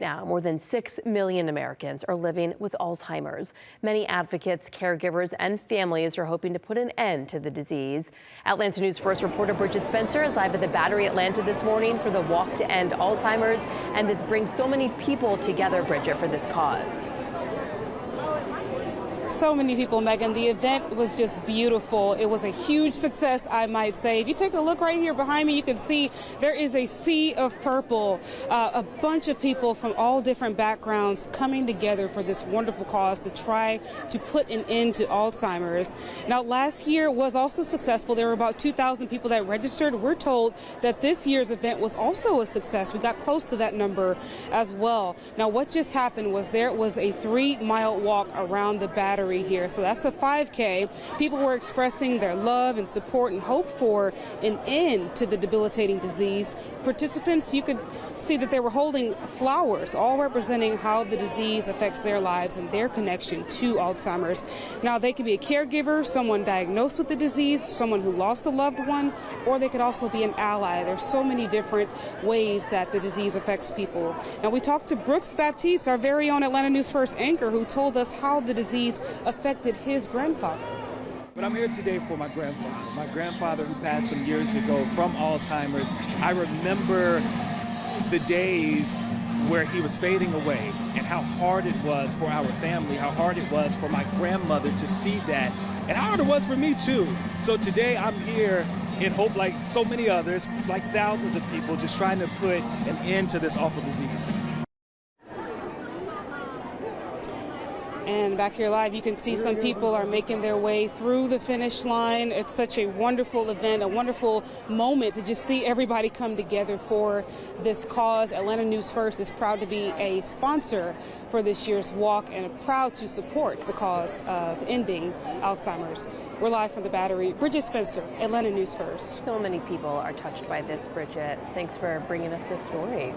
Now, more than 6 million Americans are living with Alzheimer's. Many advocates, caregivers, and families are hoping to put an end to the disease. Atlanta News First reporter Bridget Spencer is live at the Battery Atlanta this morning for the Walk to End Alzheimer's. And this brings so many people together, Bridget, for this cause. So many people, Megan. The event was just beautiful. It was a huge success, I might say. If you take a look right here behind me, you can see there is a sea of purple. A bunch of people from all different backgrounds coming together for this wonderful cause to try to put an end to Alzheimer's. Now, last year was also successful. There were about 2,000 people that registered. We're told that this year's event was also a success. We got close to that number as well. Now, what just happened was there was a 3-mile walk around the Battery here. So that's a 5K. People were expressing their love and support and hope for an end to the debilitating disease. Participants, you could see that they were holding flowers, all representing how the disease affects their lives and their connection to Alzheimer's. Now, they could be a caregiver, someone diagnosed with the disease, someone who lost a loved one, or they could also be an ally. There's so many different ways that the disease affects people. Now, we talked to Brooks Baptiste, our very own Atlanta News First anchor, who told us how the disease affected his grandfather. But I'm here today for my grandfather who passed some years ago from Alzheimer's. I remember the days where he was fading away and how hard it was for our family, how hard it was for my grandmother to see that, and how hard it was for me too. So today I'm here in hope, like so many others, like thousands of people, just trying to put an end to this awful disease. And back here live, you can see some people are making their way through the finish line. It's such a wonderful event, a wonderful moment to just see everybody come together for this cause. Atlanta News First is proud to be a sponsor for this year's walk and proud to support the cause of ending Alzheimer's. We're live from the Battery. Bridget Spencer, Atlanta News First. So many people are touched by this, Bridget. Thanks for bringing us this story.